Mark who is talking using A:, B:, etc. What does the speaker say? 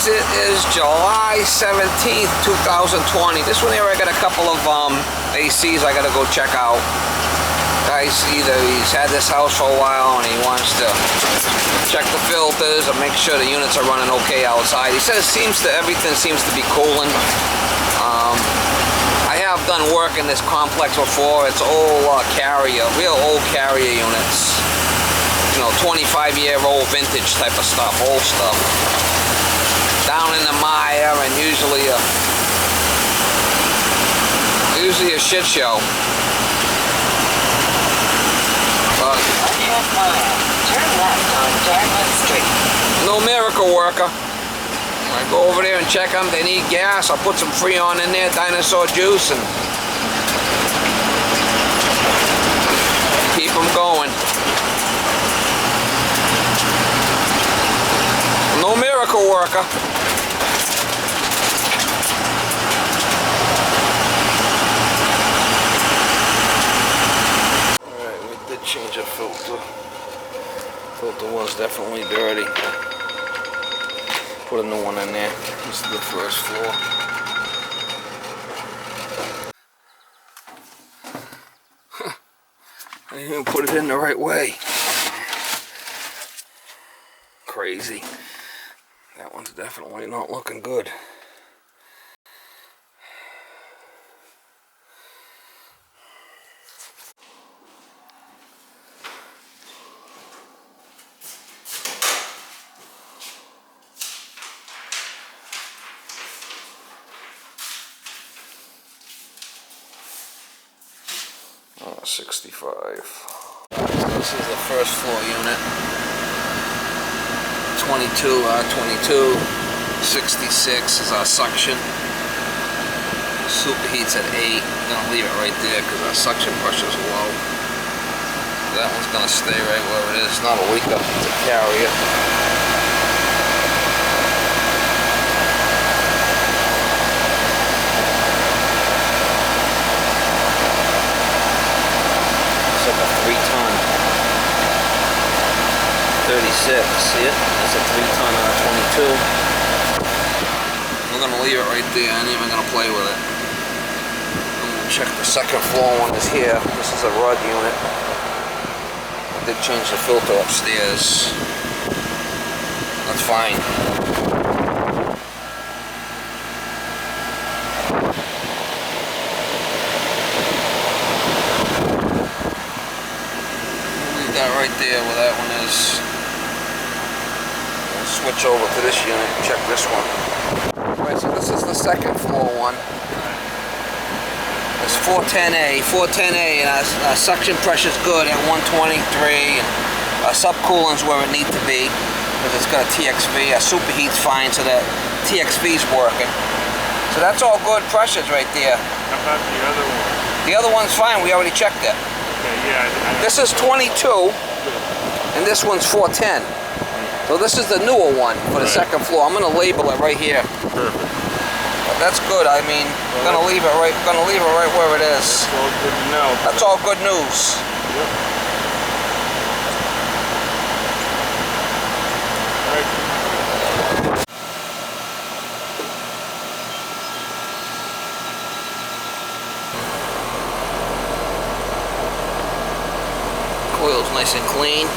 A: guys, it is July 17th, 2020. This one here, I got a couple of ACs I gotta go check out. Guys, either he's had this house for a while and he wants to check the filters or make sure the units are running okay outside. He says everything seems to be cooling. I have done work in this complex before. It's old real old carrier units. You know, 25-year-old vintage type of stuff, old stuff. Down in the mire, and usually a shit show. But
B: turn left on Dartmouth Street.
A: No miracle worker. I go over there and check them. They need gas. I'll put some Freon in there, dinosaur juice, and keep them going. No miracle worker. Alright, we did change a filter. Filter was definitely dirty. Put a new one in there. This is the first floor. I didn't even put it in the right way. Crazy. That one's definitely not looking good. Oh, 65. This is the first floor unit. 22, R22, 66 is our suction. Superheat's at 8. I'm gonna leave it right there because our suction pressure is low. That one's gonna stay right where it is. It's not a leaker, it's a carrier. It's like a 3-ton. 36, see it? That's a 3-ton R22. We're gonna leave it right there. I ain't even gonna play with it. I'm gonna check the second floor one is here. This is a Rudd unit. I did change the filter upstairs. That's fine. Leave that right there where that one is. Switch over to this unit and check this one. Alright, so this is the second floor one. It's 410A. 410A, and our suction pressure's good at 123, and our subcooling's where it needs to be because it's got a TXV. Our superheat's fine, so that TXV's working. So that's all good pressures right there.
C: How about the other one?
A: The other one's fine. We already checked it.
C: Okay, yeah.
A: This is 22, and this one's 410. So this is the newer one for the second floor. I'm gonna label it right here.
C: Perfect.
A: But that's good. I mean, I'm gonna leave it right where it is.
C: That's all good to know.
A: That's all good news.
C: Yep. Right.
A: Coil's nice and clean.